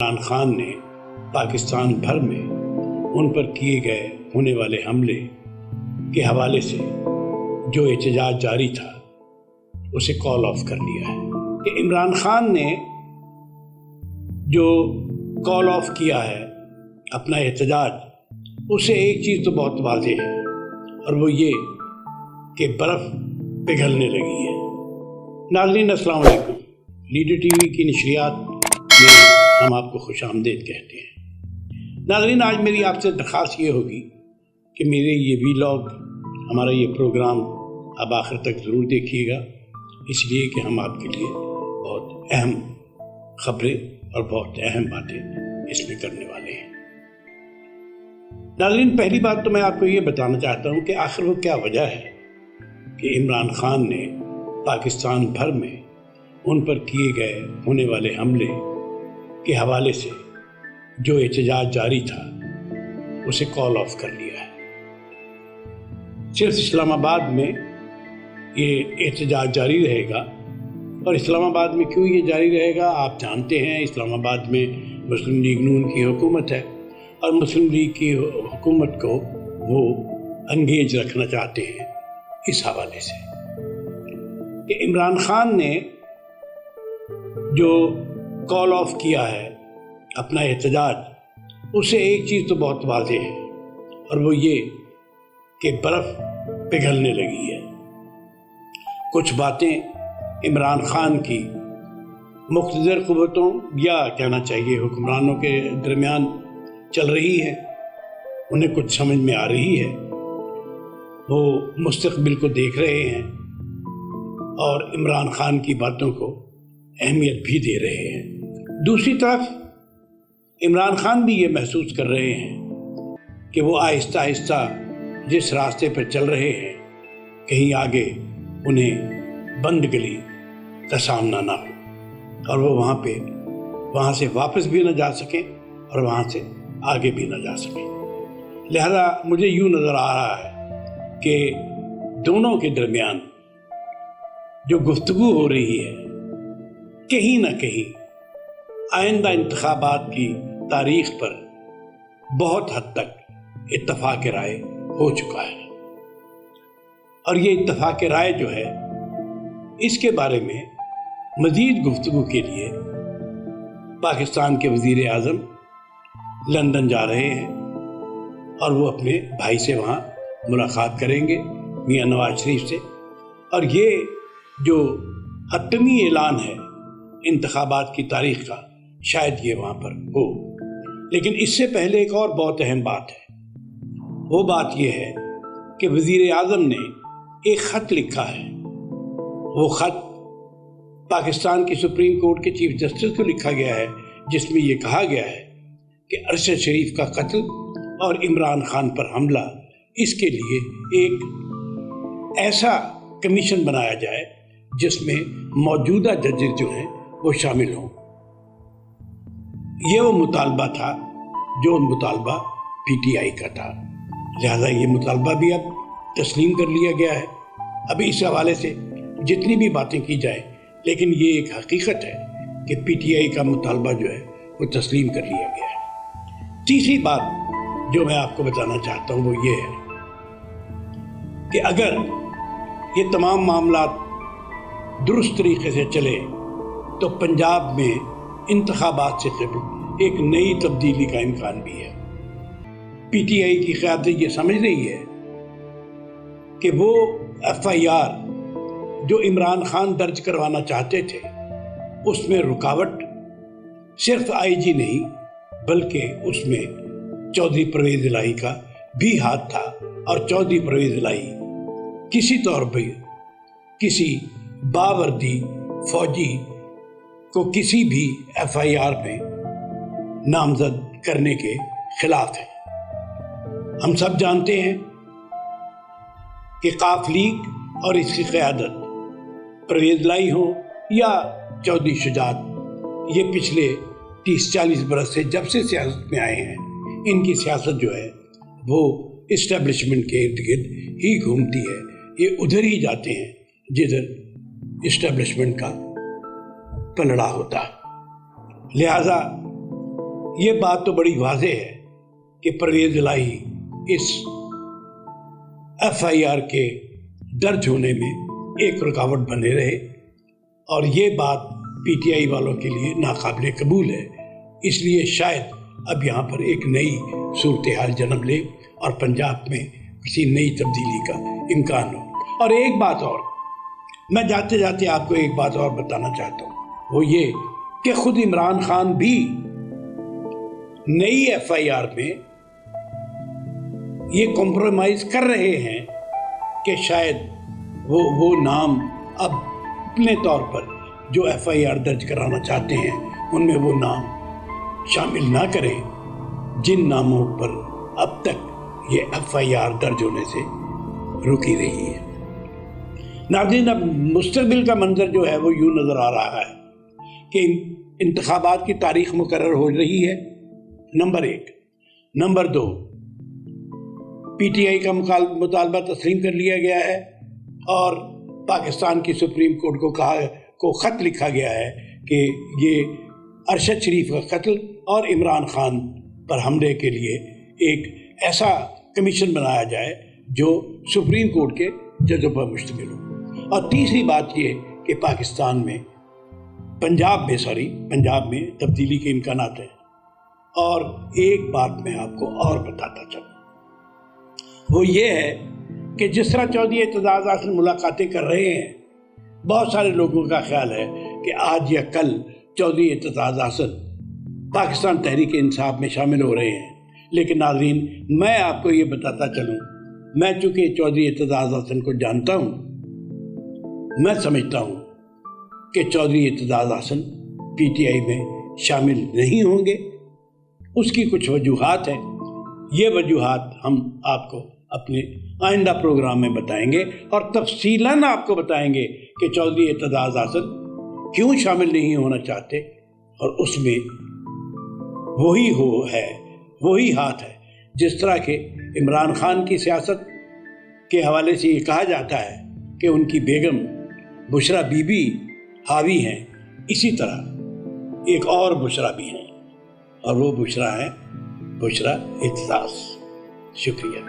عمران خان نے پاکستان بھر میں ان پر کیے گئے ہونے والے حملے کے حوالے سے جو احتجاج جاری تھا اسے کال آف کر لیا ہے کہ عمران خان نے جو کال آف کیا ہے اپنا احتجاج، اسے ایک چیز تو بہت واضح ہے اور وہ یہ کہ برف پگھلنے لگی ہے۔ ناظرین السلام علیکم، لیڈر ٹی وی کی نشریات میں ہم آپ کو خوش آمدید کہتے ہیں۔ ناظرین، آج میری آپ سے درخواست یہ ہوگی کہ میرے یہ ویلاگ، ہمارا یہ پروگرام اب آخر تک ضرور دیکھیے گا، اس لیے کہ ہم آپ کے لیے بہت اہم خبریں اور بہت اہم باتیں اس میں کرنے والے ہیں۔ ناظرین، پہلی بات تو میں آپ کو یہ بتانا چاہتا ہوں کہ آخر وہ کیا وجہ ہے کہ عمران خان نے پاکستان بھر میں ان پر کیے گئے ہونے والے حملے کے حوالے سے جو احتجاج جاری تھا اسے کال آف کر لیا ہے۔ صرف اسلام آباد میں یہ احتجاج جاری رہے گا، اور اسلام آباد میں کیوں یہ جاری رہے گا آپ جانتے ہیں۔ اسلام آباد میں مسلم لیگ نون کی حکومت ہے اور مسلم لیگ کی حکومت کو وہ انگیج رکھنا چاہتے ہیں اس حوالے سے کہ عمران خان نے جو کال آف کیا ہے اپنا احتجاج، اسے ایک چیز تو بہت واضح ہے اور وہ یہ کہ برف پگھلنے لگی ہے۔ کچھ باتیں عمران خان کی مقتدر قوتوں یا کہنا چاہیے حکمرانوں کے درمیان چل رہی ہے، انہیں کچھ سمجھ میں آ رہی ہے، وہ مستقبل کو دیکھ رہے ہیں اور عمران خان کی باتوں کو اہمیت بھی دے رہے ہیں۔ دوسری طرف عمران خان بھی یہ محسوس کر رہے ہیں کہ وہ آہستہ آہستہ جس راستے پر چل رہے ہیں کہیں آگے انہیں بند گلی کا سامنا نہ ہو اور وہ وہاں سے واپس بھی نہ جا سکیں اور وہاں سے آگے بھی نہ جا سکیں۔ لہذا مجھے یوں نظر آ رہا ہے کہ دونوں کے درمیان جو گفتگو ہو رہی ہے کہیں نہ کہیں آئندہ انتخابات کی تاریخ پر بہت حد تک اتفاق رائے ہو چکا ہے، اور یہ اتفاق رائے جو ہے اس کے بارے میں مزید گفتگو کے لیے پاکستان کے وزیر اعظم لندن جا رہے ہیں اور وہ اپنے بھائی سے وہاں ملاقات کریں گے، میاں نواز شریف سے، اور یہ جو حتمی اعلان ہے انتخابات کی تاریخ کا شاید یہ وہاں پر ہو۔ لیکن اس سے پہلے ایک اور بہت اہم بات ہے، وہ بات یہ ہے کہ وزیر اعظم نے ایک خط لکھا ہے۔ وہ خط پاکستان کی سپریم کورٹ کے چیف جسٹس کو لکھا گیا ہے، جس میں یہ کہا گیا ہے کہ ارشد شریف کا قتل اور عمران خان پر حملہ، اس کے لیے ایک ایسا کمیشن بنایا جائے جس میں موجودہ ججز جو ہیں وہ شامل ہوں۔ یہ وہ مطالبہ تھا جو مطالبہ پی ٹی آئی کا تھا، لہذا یہ مطالبہ بھی اب تسلیم کر لیا گیا ہے۔ ابھی اس حوالے سے جتنی بھی باتیں کی جائیں، لیکن یہ ایک حقیقت ہے کہ پی ٹی آئی کا مطالبہ جو ہے وہ تسلیم کر لیا گیا ہے۔ تیسری بات جو میں آپ کو بتانا چاہتا ہوں وہ یہ ہے کہ اگر یہ تمام معاملات درست طریقے سے چلے تو پنجاب میں انتخابات سے قبل ایک نئی تبدیلی کا امکان بھی ہے۔ پی ٹی آئی کی قیادت یہ سمجھ رہی ہے کہ وہ ایف آئی آر جو عمران خان درج کروانا چاہتے تھے اس میں رکاوٹ صرف آئی جی نہیں بلکہ اس میں چودھری پرویز الہی کا بھی ہاتھ تھا، اور چودھری پرویز الہی کسی طور پہ کسی باوردی فوجی کو کسی بھی ایف آئی آر میں نامزد کرنے کے خلاف ہے۔ ہم سب جانتے ہیں کہ قاف لیگ اور اس کی قیادت پرویز الہی ہو یا چودھری شجاعت، یہ پچھلے 30-40 برس سے جب سے سیاست میں آئے ہیں ان کی سیاست جو ہے وہ اسٹیبلشمنٹ کے ارد گرد ہی گھومتی ہے، یہ ادھر ہی جاتے ہیں جدھر اسٹیبلشمنٹ کا پلڑا ہوتا ہے۔ لہذا یہ بات تو بڑی واضح ہے کہ پرویز الہی اس FIR کے درج ہونے میں ایک رکاوٹ بنے رہے، اور یہ بات PTI والوں کے لیے ناقابل قبول ہے۔ اس لیے شاید اب یہاں پر ایک نئی صورتحال جنم لے اور پنجاب میں کسی نئی تبدیلی کا امکان ہو۔ اور ایک بات اور، میں جاتے جاتے آپ کو ایک بات اور بتانا چاہتا ہوں، وہ یہ کہ خود عمران خان بھی نئی FIR میں یہ کمپرومائز کر رہے ہیں کہ شاید وہ نام اب اپنے طور پر جو FIR درج کرانا چاہتے ہیں ان میں وہ نام شامل نہ کریں جن ناموں پر اب تک یہ FIR درج ہونے سے رکی رہی ہے۔ ناظرین، اب مستقبل کا منظر جو ہے وہ یوں نظر آ رہا ہے کہ انتخابات کی تاریخ مقرر ہو رہی ہے، نمبر 1۔ نمبر 2، PTI کا مطالبہ تسلیم کر لیا گیا ہے اور پاکستان کی سپریم کورٹ کو خط لکھا گیا ہے کہ یہ ارشد شریف کا قتل اور عمران خان پر حملے کے لیے ایک ایسا کمیشن بنایا جائے جو سپریم کورٹ کے ججوں پر مشتمل ہو۔ اور تیسری بات یہ کہ پنجاب میں تبدیلی کے امکانات ہیں۔ اور ایک بات میں آپ کو اور بتاتا چلوں، وہ یہ ہے کہ جس طرح چودھری اعتزاز احسن ملاقاتیں کر رہے ہیں، بہت سارے لوگوں کا خیال ہے کہ آج یا کل چودھری اعتزاز احسن پاکستان تحریک انصاف میں شامل ہو رہے ہیں۔ لیکن ناظرین، میں آپ کو یہ بتاتا چلوں، میں چونکہ چودھری اعتزاز احسن کو جانتا ہوں، میں سمجھتا ہوں کہ چودھری اعتزاز احسن PTI میں شامل نہیں ہوں گے۔ اس کی کچھ وجوہات ہیں، یہ وجوہات ہم آپ کو اپنے آئندہ پروگرام میں بتائیں گے اور تفصیلاً آپ کو بتائیں گے کہ چودھری اعتزاز احسن کیوں شامل نہیں ہونا چاہتے، اور اس میں وہی ہاتھ ہے جس طرح کہ عمران خان کی سیاست کے حوالے سے یہ کہا جاتا ہے کہ ان کی بیگم بشرا بی بی حاوی ہیں، اسی طرح ایک اور بشرا بھی ہیں، اور وہ بشرا ہے بشرا اعتزاز۔ شکریہ۔